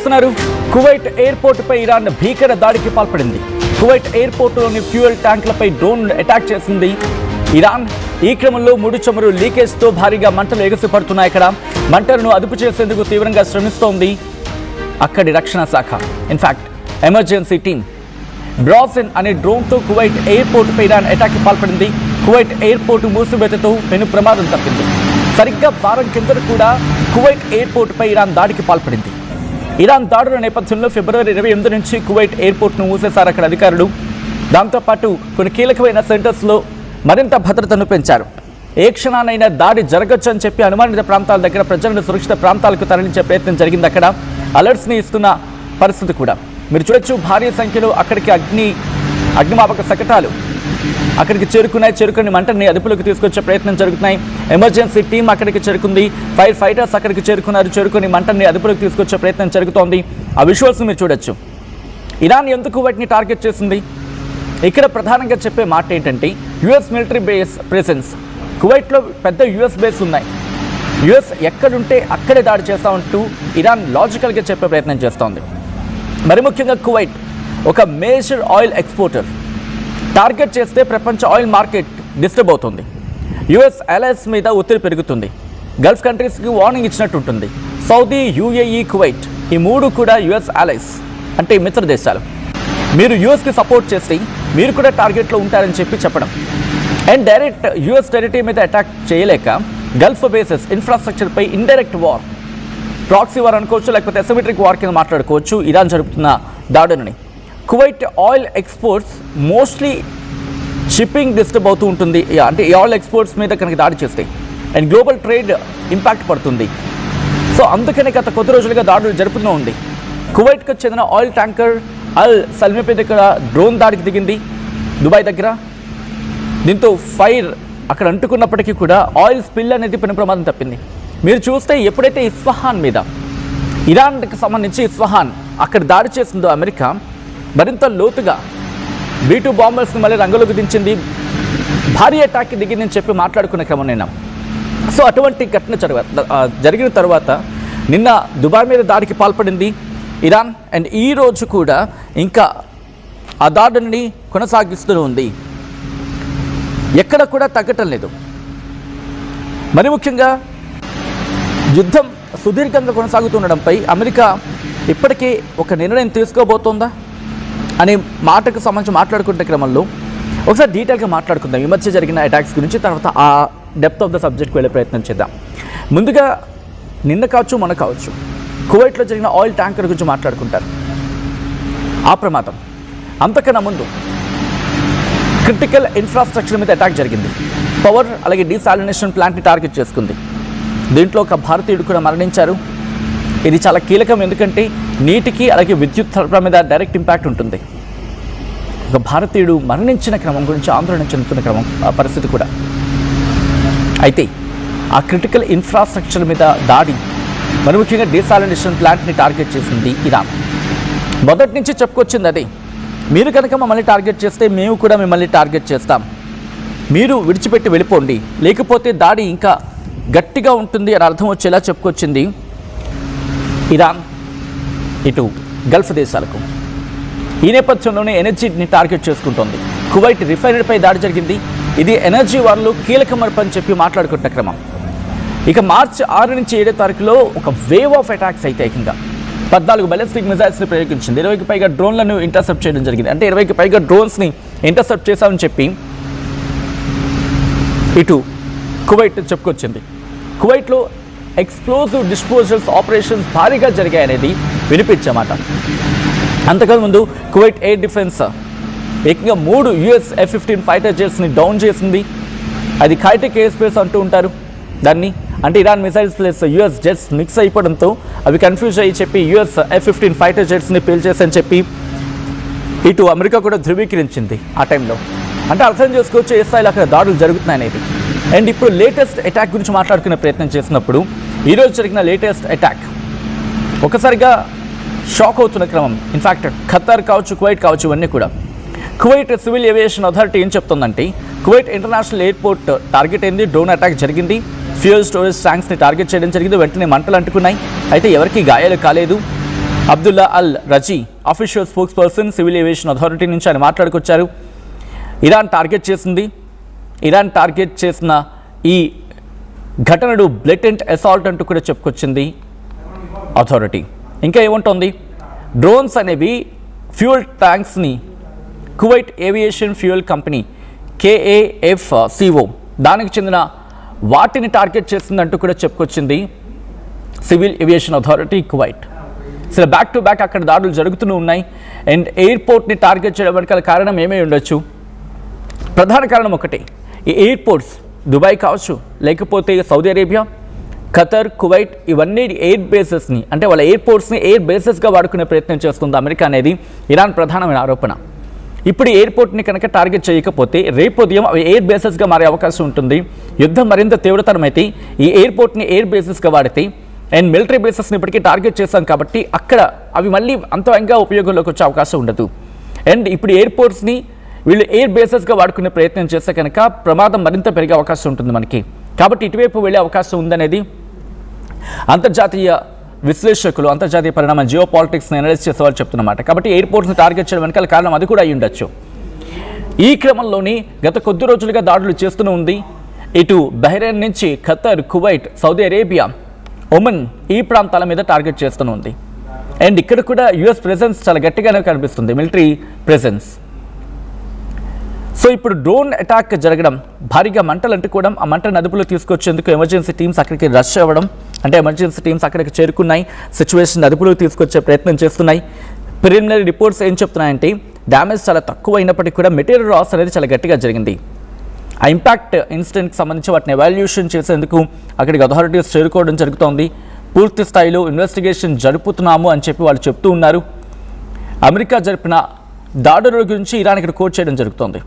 చూస్తున్నారు, Kuwait ఎయిర్పోర్టుపై Iran భీకర దాడికి పాల్పడింది. కువైట్ ఎయిర్పోర్టులోని ఫ్యూయల్ ట్యాంకులపై డ్రోన్ అటాక్ చేసింది ఇరాన్. ఈ క్రమంలో ముడి చమురు లీకేజ్తో భారీగా మంటలు ఎగసిపడుతున్నాయి. ఇక్కడ మంటలను అదుపు చేసేందుకు తీవ్రంగా శ్రమిస్తోంది అక్కడి రక్షణ శాఖ. ఇన్ఫాక్ట్ ఎమర్జెన్సీ టీమ్ బ్రాసిన్ అనే డ్రోన్తో కువైట్ ఎయిర్పోర్టుపై ఇరాన్ అటాక్కి పాల్పడింది. కువైట్ ఎయిర్పోర్టు మూసివేతతో పెను ప్రమాదం తప్పింది. సరిగ్గా వారం కిందట కూడా కువైట్ ఎయిర్పోర్టుపై ఇరాన్ దాడికి పాల్పడింది. ఇరాన్ దాడుల నేపథ్యంలో ఫిబ్రవరి 28 నుంచి కువైట్ ఎయిర్పోర్ట్ను మూసేశారు అక్కడ అధికారులు. దాంతోపాటు కొన్ని కీలకమైన సెంటర్స్లో మరింత భద్రతను పెంచారు. ఏ క్షణానైనా దాడి జరగచ్చు అని చెప్పి అనుమానిత ప్రాంతాల దగ్గర ప్రజలను సురక్షిత ప్రాంతాలకు తరలించే ప్రయత్నం జరిగింది. అక్కడ అలర్ట్స్ని ఇస్తున్న పరిస్థితి కూడా మీరు చూడొచ్చు. భారీ సంఖ్యలో అక్కడికి అగ్నిమాపక శకటాలు అక్కడికి చేరుకుని మంటని అదుపులోకి తీసుకొచ్చే ప్రయత్నం జరుగుతున్నాయి. ఎమర్జెన్సీ టీం అక్కడికి చేరుకుంది. ఫైర్ ఫైటర్స్ అక్కడికి చేరుకుని మంటని అదుపులోకి తీసుకొచ్చే ప్రయత్నం జరుగుతోంది. ఆ విజువల్స్ మీరు చూడొచ్చు. ఇరాన్ ఎందుకు వాటిని టార్గెట్ చేసింది? ఇక్కడ ప్రధానంగా చెప్పే మాట ఏంటంటే యుఎస్ మిలిటరీ బేస్ ప్రెసెన్స్. కువైట్లో పెద్ద యుఎస్ బేస్ ఉన్నాయి. యుఎస్ ఎక్కడుంటే అక్కడే దాడి చేస్తామంటూ ఇరాన్ లాజికల్గా చెప్పే ప్రయత్నం చేస్తోంది. మరి ముఖ్యంగా కువైట్ ఒక మేజర్ ఆయిల్ ఎక్స్పోర్టర్. టార్గెట్ చేస్తే ప్రపంచ ఆయిల్ మార్కెట్ డిస్టర్బ్ అవుతుంది. యుఎస్ అలైస్ మీద ఒత్తిడి పెరుగుతుంది. గల్ఫ్ కంట్రీస్కి వార్నింగ్ ఇచ్చినట్టు ఉంటుంది. సౌదీ, యూఏఈ, కువైట్ ఈ మూడు కూడా యుఎస్ అలైస్ అంటే మిత్ర దేశాలు. మీరు యూఎస్కి సపోర్ట్ చేస్తే మీరు కూడా టార్గెట్లో ఉంటారని చెప్పడం. అండ్ డైరెక్ట్ యూఎస్ టెరిటరీ మీద అటాక్ చేయలేక గల్ఫ్ బేసెస్ ఇన్ఫ్రాస్ట్రక్చర్పై ఇండైరెక్ట్ వార్, ప్రాక్సీ వార్ అనుకోవచ్చు, లేకపోతే అసిమెట్రిక్ వార్ కింద మాట్లాడుకోవచ్చు ఇరాన్ జరుపుతున్న దాడులని. Kuwait oil exports mostly shipping disturb అవుతూ ఉంటుంది. అంటే ఈ ఆయిల్ ఎక్స్పోర్ట్స్ మీద కనుక దాడి చేస్తాయి అండ్ గ్లోబల్ ట్రేడ్ ఇంపాక్ట్ పడుతుంది. సో అందుకనే గత కొద్ది రోజులుగా దాడులు జరుపుతూ ఉంది. కువైట్కి చెందిన ఆయిల్ ట్యాంకర్ అల్ సల్మీ దగ్గర డ్రోన్ దాడికి దిగింది దుబాయ్ దగ్గర. దీంతో ఫైర్ అక్కడ అంటుకున్నప్పటికీ కూడా ఆయిల్ స్పిల్ అనేది పెను ప్రమాదం తప్పింది. మీరు చూస్తే ఎప్పుడైతే ఇస్ఫహాన్ మీద ఇరాన్కి సంబంధించి ఇస్ఫహాన్ అక్కడ దాడి చేసిందో అమెరికా మరింత లోతుగా B-2 బాంబర్స్ని మళ్ళీ రంగంలోకి దించింది. భారీ అటాక్కి దిగిందని చెప్పి మాట్లాడుకునే క్రమం నిన్న. సో అటువంటి ఘటన జరిగిన తర్వాత నిన్న దుబాయ్ మీద దాడికి పాల్పడింది ఇరాన్. అండ్ ఈ రోజు కూడా ఇంకా ఆ దాడిని కొనసాగిస్తూ ఉంది. ఎక్కడ కూడా తగ్గటం లేదు. మరి ముఖ్యంగా యుద్ధం సుదీర్ఘంగా కొనసాగుతుండడంపై అమెరికా ఇప్పటికే ఒక నిర్ణయం తీసుకోబోతోందా అనే మాటకు సంబంధించి మాట్లాడుకునే క్రమంలో ఒకసారి డీటెయిల్గా మాట్లాడుకుందాం. ఈ మధ్య జరిగిన అటాక్స్ గురించి, తర్వాత ఆ డెప్త్ ఆఫ్ ద సబ్జెక్ట్కి వెళ్ళే ప్రయత్నం చేద్దాం. ముందుగా నిన్న కావచ్చు మొన్న కావచ్చు కువైట్లో జరిగిన ఆయిల్ ట్యాంకర్ గురించి మాట్లాడుకుంటారు. ఆ ప్రమాదం అంతకన్నా ముందు క్రిటికల్ ఇన్ఫ్రాస్ట్రక్చర్ మీద అటాక్ జరిగింది. పవర్ అలాగే డీసాలినేషన్ ప్లాంట్ని టార్గెట్ చేసుకుంది. దీంట్లో ఒక భారతీయుడు కూడా మరణించారు. ఇది చాలా కీలకం, ఎందుకంటే నీటికి అలాగే విద్యుత్ సరఫరా మీద డైరెక్ట్ ఇంపాక్ట్ ఉంటుంది. ఒక భారతీయుడు మరణించిన క్రమం గురించి ఆందోళన చెందుతున్న పరిస్థితి కూడా. అయితే ఆ క్రిటికల్ ఇన్ఫ్రాస్ట్రక్చర్ మీద దాడి, మరి ముఖ్యంగా డీసాలినేషన్ ప్లాంట్ని టార్గెట్ చేసింది ఇరాన్. మొదటి నుంచి చెప్పుకొచ్చింది అది, మీరు కనుక మమ్మల్ని టార్గెట్ చేస్తే మేము కూడా మిమ్మల్ని టార్గెట్ చేస్తాం, మీరు విడిచిపెట్టి వెళ్ళిపోండి, లేకపోతే దాడి ఇంకా గట్టిగా ఉంటుంది అని అర్థం వచ్చేలా చెప్పుకొచ్చింది ఇరాన్ ఇటు గల్ఫ్ దేశాలకు. ఈ నేపథ్యంలోనే ఎనర్జీని టార్గెట్ చేసుకుంటోంది. కువైట్ రిఫైనరీపై దాడి జరిగింది. ఇది ఎనర్జీ వార్లో కీలక మార్పు అని చెప్పి మాట్లాడుకుంటున్న క్రమం. ఇక మార్చి 6 నుంచి 7 తారీఖులో ఒక వేవ్ ఆఫ్ అటాక్స్ అయితే ఏకంగా 14 బాలిస్టిక్ మిజైల్స్ని ప్రయోగించింది. 20కి పైగా డ్రోన్లను ఇంటర్సెప్ట్ చేయడం జరిగింది. అంటే 20కి పైగా డ్రోన్స్ని ఇంటర్సెప్ట్ చేశామని చెప్పి ఇటు కువైట్ చెప్పుకొచ్చింది. కువైట్లో ఎక్స్ప్లోజివ్ డిస్పోజల్స్ ఆపరేషన్స్ భారీగా జరిగాయనేది వినిపించమాట. అంతకన్నా ముందు కువైట్ ఎయిర్ డిఫెన్స్ ఏకంగా 3 US F-15 ఫైటర్ జెట్స్ని డౌన్ చేసింది. అది కైటెక్ ఎయిర్ స్పేస్ అంటూ ఉంటారు దాన్ని. అంటే Iran missiles plus US jets mix అయిపోవడంతో అవి కన్ఫ్యూజ్ అయ్యి చెప్పి US F-15 ఫైటర్ జెట్స్ని పేల్చేసని చెప్పి ఇటు అమెరికా కూడా ధృవీకరించింది ఆ టైంలో. అంటే అర్థం చేసుకోవచ్చు ఏ స్థాయిలో అక్కడ దాడులు జరుగుతున్నాయనేది. అండ్ ఇప్పుడు లేటెస్ట్ అటాక్ గురించి మాట్లాడుకునే ప్రయత్నం చేసినప్పుడు ఈరోజు జరిగిన లేటెస్ట్ అటాక్ ఒకసారిగా షాక్ అవుతున్న క్రమం. ఇన్ఫ్యాక్ట్ ఖతార్ కావచ్చు, కువైట్ కావచ్చు, ఇవన్నీ కూడా. కువైట్ సివిల్ ఏవియేషన్ అథారిటీ ఏం చెప్తుందంటే కువైట్ ఇంటర్నేషనల్ ఎయిర్పోర్ట్ టార్గెట్ అయింది. డ్రోన్ అటాక్ జరిగింది. ఫ్యూయల్ స్టోరేజ్ ట్యాంక్స్ని టార్గెట్ చేయడం జరిగింది. వెంటనే మంటలు అంటుకున్నాయి. అయితే ఎవరికి గాయాలు కాలేదు. Abdullah Al Razi official spokesperson civil aviation authority నుంచి ఆయన మాట్లాడుకొచ్చారు. ఇరాన్ టార్గెట్ చేసిన ఈ ఘటనను బ్లెటెంట్ అసాల్ట్ అంటూ కూడా చెప్పుకొచ్చింది అథారిటీ. ఇంకా ఏముంటుంది, డ్రోన్స్ అనేవి ఫ్యూయల్ ట్యాంక్స్ని Kuwait aviation fuel company KAFCO దానికి చెందిన వాటిని టార్గెట్ చేసిందంటూ కూడా చెప్పుకొచ్చింది సివిల్ ఏవియేషన్ అథారిటీ కువైట్. అసలు బ్యాక్ టు బ్యాక్ అక్కడ దాడులు జరుగుతూనే ఉన్నాయి. అండ్ ఎయిర్పోర్ట్ని టార్గెట్ చేయడం వెనకాల కారణం ఏమై ఉండొచ్చు? ప్రధాన కారణం ఒకటే, ఈ ఎయిర్పోర్ట్స్ దుబాయ్ కావచ్చు, లేకపోతే సౌదీ అరేబియా, ఖతర్, కువైట్ ఇవన్నీ ఎయిర్ బేసెస్ని, అంటే వాళ్ళ ఎయిర్పోర్ట్స్ని ఎయిర్ బేసెస్గా వాడుకునే ప్రయత్నం చేస్తుంది అమెరికా అనేది ఇరాన్ ప్రధానమైన ఆరోపణ. ఇప్పుడు ఎయిర్పోర్ట్ని కనుక టార్గెట్ చేయకపోతే రేపు ఉదయం అవి ఎయిర్ బేసెస్గా మారే అవకాశం ఉంటుంది. యుద్ధం మరింత తీవ్రతరమైతే ఈ ఎయిర్పోర్ట్ని ఎయిర్ బేసెస్గా వాడితే, అండ్ మిలిటరీ బేసెస్ని ఇప్పటికీ టార్గెట్ చేశాం కాబట్టి అక్కడ అవి మళ్ళీ అంతగా ఉపయోగంలోకి వచ్చే అవకాశం ఉండదు. అండ్ ఇప్పుడు ఎయిర్పోర్ట్స్ని వీళ్ళు ఎయిర్ బేసెస్గా వాడుకునే ప్రయత్నం చేస్తే కనుక ప్రమాదం మరింత పెరిగే అవకాశం ఉంటుంది మనకి. కాబట్టి ఇటువైపు వెళ్ళే అవకాశం ఉందనేది అంతర్జాతీయ విశ్లేషకులు, అంతర్జాతీయ పరిణామం జియో పాలిటిక్స్ని అనలైజ్ చేసేవాళ్ళు చెప్తున్నమాట. కాబట్టి ఎయిర్పోర్ట్స్ని టార్గెట్ చేయడం వెనకాల కారణం అది కూడా అయి ఉండొచ్చు. ఈ క్రమంలోని గత కొద్ది రోజులుగా దాడులు చేస్తూనే ఉంది. ఇటు బహ్రెయిన్ నుంచి Qatar, Kuwait, Saudi Arabia, Oman ఈ ప్రాంతాల మీద టార్గెట్ చేస్తూనే ఉంది. అండ్ ఇక్కడ కూడా యుఎస్ ప్రెజెన్స్ చాలా గట్టిగానే కనిపిస్తుంది, మిలిటరీ ప్రెజెన్స్. సో ఇప్పుడు డ్రోన్ అటాక్ జరగడం, భారీగా మంటలు అంటుకోవడం, ఆ మంటలను అదుపులో తీసుకొచ్చేందుకు ఎమర్జెన్సీ టీమ్స్ అక్కడికి రష్ అవ్వడం, అంటే ఎమర్జెన్సీ టీమ్స్ అక్కడికి చేరుకున్నాయి, సిచ్యువేషన్ అదుపులో తీసుకొచ్చే ప్రయత్నం చేస్తున్నాయి. ప్రిలిమినరీ రిపోర్ట్స్ ఏం చెప్తున్నాయంటే డ్యామేజ్ చాలా తక్కువ అయినప్పటికీ కూడా మెటీరియల్ లాస్ అనేది చాలా గట్టిగా జరిగింది. ఆ ఇంపాక్ట్ ఇన్సిడెంట్కి సంబంధించి వాటిని ఎవాల్యుయేషన్ చేసేందుకు అక్కడికి అథారిటీస్ చేరుకోవడం జరుగుతోంది. పూర్తి స్థాయిలో ఇన్వెస్టిగేషన్ జరుపుతున్నాము అని చెప్పి వాళ్ళు చెప్తూ ఉన్నారు. అమెరికా జరిపిన దాడుల గురించి ఇరాన్ ఇక్కడ కోట్ చేయడం జరుగుతోంది.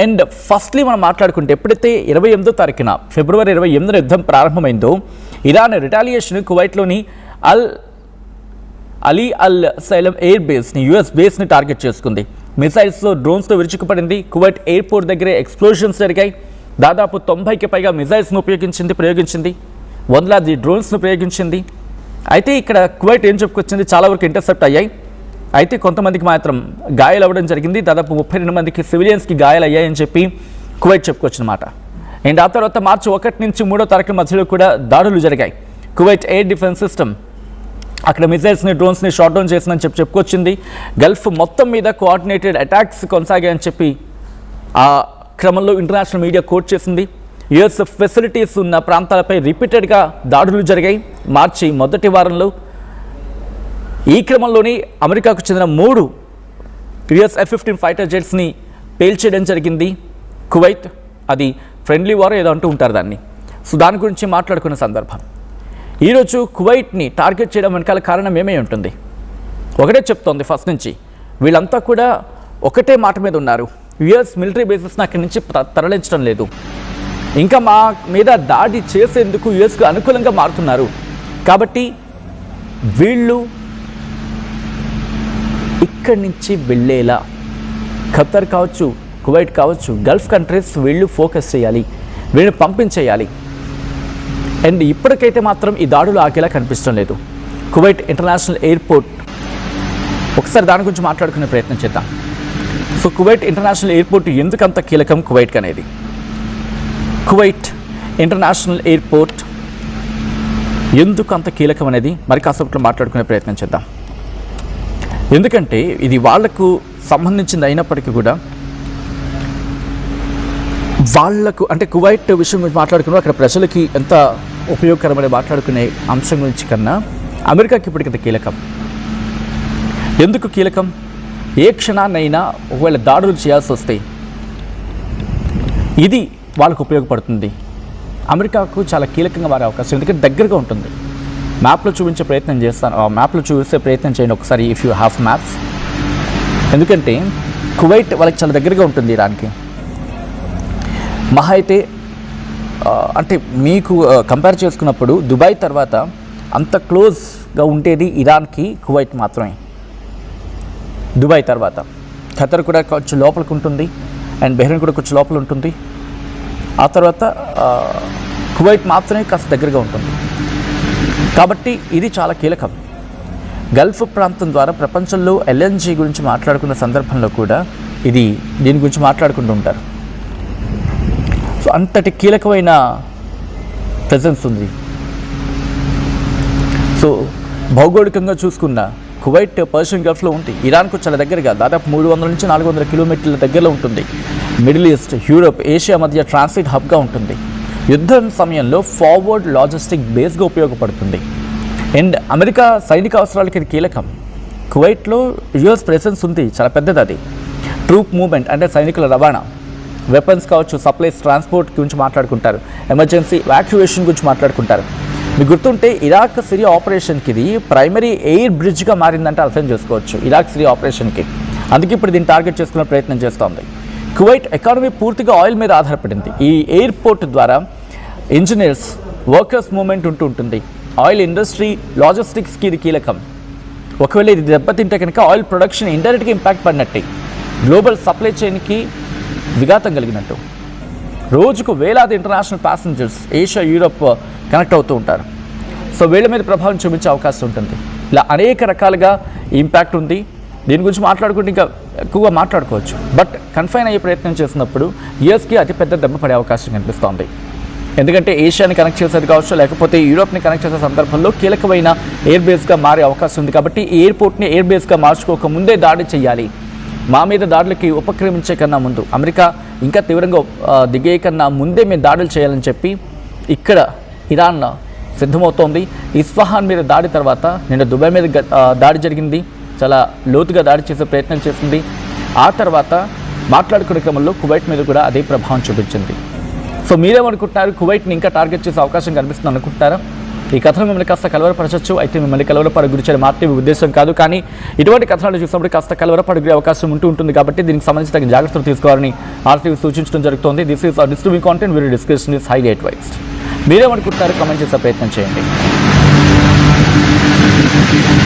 అండ్ ఫస్ట్లీ మనం మాట్లాడుకుంటే ఎప్పుడైతే 28వ తారీఖున ఫిబ్రవరి 28న యుద్ధం ప్రారంభమైందో ఇరాన్ రిటాలియేషన్ కువైట్లోని అలీ అల్ సైలం ఎయిర్ బేస్ని, యుఎస్ బేస్ని టార్గెట్ చేసుకుంది. మిసైల్స్లో డ్రోన్స్తో విరుచుకుపడింది. కువైట్ ఎయిర్పోర్ట్ దగ్గరే ఎక్స్ప్లోషన్స్ జరిగాయి. దాదాపు 90కి పైగా మిసైల్స్ను ప్రయోగించింది, వందలాది డ్రోన్స్ను ప్రయోగించింది. అయితే ఇక్కడ కువైట్ ఏం చెప్పుకొచ్చింది, చాలా వరకు ఇంటర్సెప్ట్ అయ్యాయి. అయితే కొంతమందికి మాత్రం గాయాలవ్వడం జరిగింది. దాదాపు 32 మందికి సివిలియన్స్కి గాయాలయ్యాయని చెప్పి కువైట్ చెప్పుకొచ్చినమాట. అండ్ ఆ తర్వాత మార్చి 1 నుంచి 3వ తారీఖు మధ్యలో కూడా దాడులు జరిగాయి. కువైట్ ఎయిర్ డిఫెన్స్ సిస్టమ్ అక్కడ మిసైల్స్ని, డ్రోన్స్ని షాట్ డౌన్ చేసిందని చెప్పుకొచ్చింది. గల్ఫ్ మొత్తం మీద కోఆర్డినేటెడ్ అటాక్స్ కొనసాగాయని చెప్పి ఆ క్రమంలో ఇంటర్నేషనల్ మీడియా కోట్ చేసింది. యుఎస్ ఫెసిలిటీస్ ఉన్న ప్రాంతాలపై రిపీటెడ్గా దాడులు జరిగాయి మార్చి మొదటి వారంలో. ఈ క్రమంలోని అమెరికాకు చెందిన 3 యుఎస్ F-15 ఫైటర్ జెట్స్ని పేల్చేయడం జరిగింది కువైట్. అది ఫ్రెండ్లీ వార్ ఏదో అంటూ ఉంటారు దాన్ని. సో దాని గురించి మాట్లాడుకున్న సందర్భం. ఈరోజు కువైట్ని టార్గెట్ చేయడం వెనకాల కారణం ఏమై ఉంటుంది? ఒకటే చెప్తోంది ఫస్ట్ నుంచి, వీళ్ళంతా కూడా ఒకటే మాట మీద ఉన్నారు. యుఎస్ మిలిటరీ బేసెస్ని అక్కడి నుంచి తరలించడం లేదు, ఇంకా మా మీద దాడి చేసేందుకు యుఎస్కు అనుకూలంగా మారుతున్నారు. కాబట్టి వీళ్ళు ఇక్కడి నుంచి వెళ్ళేలా ఖతర్ కావచ్చు, కువైట్ కావచ్చు, గల్ఫ్ కంట్రీస్ వీళ్ళు ఫోకస్ చేయాలి, వీళ్ళని పంపించేయాలి. అండ్ ఇప్పటికైతే మాత్రం ఈ దాడులు ఆగేలా కనిపించడం లేదు. కువైట్ ఇంటర్నేషనల్ ఎయిర్పోర్ట్, ఒకసారి దాని గురించి మాట్లాడుకునే ప్రయత్నం చేద్దాం. సో కువైట్ ఇంటర్నేషనల్ ఎయిర్పోర్ట్ ఎందుకంత కీలకం కువైట్కి అనేది? కువైట్ ఇంటర్నేషనల్ ఎయిర్పోర్ట్ ఎందుకు అంత కీలకం అనేది మరి కాసేపట్లో మాట్లాడుకునే ప్రయత్నం చేద్దాం. ఎందుకంటే ఇది వాళ్లకు సంబంధించింది అయినప్పటికీ కూడా వాళ్లకు, అంటే కువైట్ విషయం గురించి మాట్లాడుకున్నా అక్కడ ప్రజలకి ఎంత ఉపయోగకరమని మాట్లాడుకునే అంశం గురించి కన్నా అమెరికాకి ఇప్పటికంత కీలకం. ఎందుకు కీలకం? ఏ క్షణాన్నైనా ఒకవేళ దాడులు చేయాల్సి వస్తే ఇది వాళ్ళకు ఉపయోగపడుతుంది. అమెరికాకు చాలా కీలకంగా మారే అవకాశం, ఎందుకంటే దగ్గరగా ఉంటుంది. మ్యాప్లో చూపించే ప్రయత్నం చేస్తాను, మ్యాప్లో చూసే ప్రయత్నం చేయండి ఒకసారి ఇఫ్ యూ హ్యావ్ మ్యాప్స్. ఎందుకంటే కువైట్ వాళ్ళకి చాలా దగ్గరగా ఉంటుంది ఇరాన్కి. మహా అయితే అంటే మీకు కంపేర్ చేసుకున్నప్పుడు దుబాయ్ తర్వాత అంత క్లోజ్గా ఉండేది ఇరాన్కి కువైట్ మాత్రమే. దుబాయ్ తర్వాత ఖతర్ కూడా కొంచెం లోపలికి ఉంటుంది, అండ్ బహ్రెయిన్ కూడా కొంచెం లోపల ఉంటుంది. ఆ తర్వాత కువైట్ మాత్రమే కాస్త దగ్గరగా ఉంటుంది. కాబట్టి ఇది చాలా కీలకం. గల్ఫ్ ప్రాంతం ద్వారా ప్రపంచంలో ఎల్ఎన్జీ గురించి మాట్లాడుకున్న సందర్భంలో కూడా దీని గురించి మాట్లాడుకుంటూ ఉంటారు. సో అంతటి కీలకమైన ప్రెజెన్స్ ఉంది. సో భౌగోళికంగా చూసుకున్న కువైట్ పర్షియన్ గల్ఫ్లో ఉంది. ఇరాన్కు చాలా దగ్గరగా, దాదాపు 300 నుంచి 400 కిలోమీటర్ల దగ్గరలో ఉంటుంది. మిడిల్ ఈస్ట్, యూరోప్, ఏషియా మధ్య ట్రాన్సిట్ హబ్గా ఉంటుంది. యుద్ధం సమయంలో ఫార్వర్డ్ లాజిస్టిక్ బేస్గా ఉపయోగపడుతుంది. అండ్ అమెరికా సైనిక అవసరాలకి ఇది కీలకం. కువైట్లో యుఎస్ ప్రెసెన్స్ ఉంది, చాలా పెద్దది. అది ట్రూప్ మూవ్మెంట్ అంటే సైనికుల రవాణా, వెపన్స్ కావచ్చు, సప్లైస్, ట్రాన్స్పోర్ట్ గురించి మాట్లాడుకుంటారు. ఎమర్జెన్సీ వాక్యువేషన్ గురించి మాట్లాడుకుంటారు. మీకు గుర్తుంటే ఇరాక్ సిరియా ఆపరేషన్కి ఇది ప్రైమరీ ఎయిర్ బ్రిడ్జ్గా మారిందంటే అర్థం చేసుకోవచ్చు ఇరాక్ సిరియా ఆపరేషన్కి. అందుకే ఇప్పుడు దీన్ని టార్గెట్ చేసుకునే ప్రయత్నం చేస్తోంది. కువైట్ ఎకానమీ పూర్తిగా ఆయిల్ మీద ఆధారపడింది. ఈ ఎయిర్పోర్ట్ ద్వారా ఇంజనీర్స్, వర్కర్స్ మూవ్మెంట్ ఉంటుంది. ఆయిల్ ఇండస్ట్రీ, లాజిస్టిక్స్కి ఇది కీలకం. ఒకవేళ ఇది దెబ్బతింటే కనుక ఆయిల్ ప్రొడక్షన్ ఇండైరెక్ట్గా ఇంపాక్ట్ పడినట్టే, గ్లోబల్ సప్లై చైన్కి విఘాతం కలిగినట్టు. రోజుకు వేలాది international passengers Asia, Europe connect అవుతూ ఉంటారు. సో వీళ్ళ మీద ప్రభావం చూపించే అవకాశం ఉంటుంది. ఇలా అనేక రకాలుగా ఇంపాక్ట్ ఉంది. దీని గురించి మాట్లాడుకుంటే ఇంకా ఎక్కువగా మాట్లాడుకోవచ్చు. బట్ కన్ఫైన్ అయ్యే ప్రయత్నం చేసినప్పుడు యుఎస్కి అతిపెద్ద దెబ్బ పడే అవకాశం కనిపిస్తోంది. ఎందుకంటే ఏషియాని కనెక్ట్ చేసేది కావచ్చు, లేకపోతే యూరోప్ని కనెక్ట్ చేసే సందర్భంలో కీలకమైన ఎయిర్ బేస్గా మారే అవకాశం ఉంది. కాబట్టి ఈ ఎయిర్పోర్ట్ని ఎయిర్ బేస్గా మార్చుకోక ముందే దాడి చేయాలి. మా మీద దాడులకి ఉపక్రమించే కన్నా ముందు, అమెరికా ఇంకా తీవ్రంగా దిగే కన్నా ముందే మేము దాడులు చేయాలని చెప్పి ఇక్కడ ఇరాన్ సిద్ధమవుతోంది. ఇస్ఫహాన్ మీద దాడి తర్వాత నిన్న దుబాయ్ మీద దాడి జరిగింది. చాలా లోతుగా దాడి చేసే ప్రయత్నం చేసింది. ఆ తర్వాత మాట్లాడుకునే క్రమంలో కువైట్ మీద కూడా అదే ప్రభావం చూపించింది. సో మీరేమనుకుంటున్నారు? కువైట్ని ఇంకా టార్గెట్ చేసే అవకాశం కనిపిస్తుంది అనుకుంటున్నారా? ఈ కథను మిమ్మల్ని కాస్త కలవరపరచచ్చు. అయితే మిమ్మల్ని కలవరపడ గురించిన మార్పు ఉద్దేశం కాదు, కానీ ఇటువంటి కథనాలు చూసినప్పుడు కాస్త కలవరపడే అవకాశం ఉంటుంది. కాబట్టి దీనికి సంబంధించి తగిన జాగ్రత్తలు తీసుకోవాలని ఆర్టీవీ సూచించడం జరుగుతోంది. This is disturbing content, video discussion is highly advised. మీరేమనుకుంటున్నారు? కామెంట్ చేసే ప్రయత్నం చేయండి.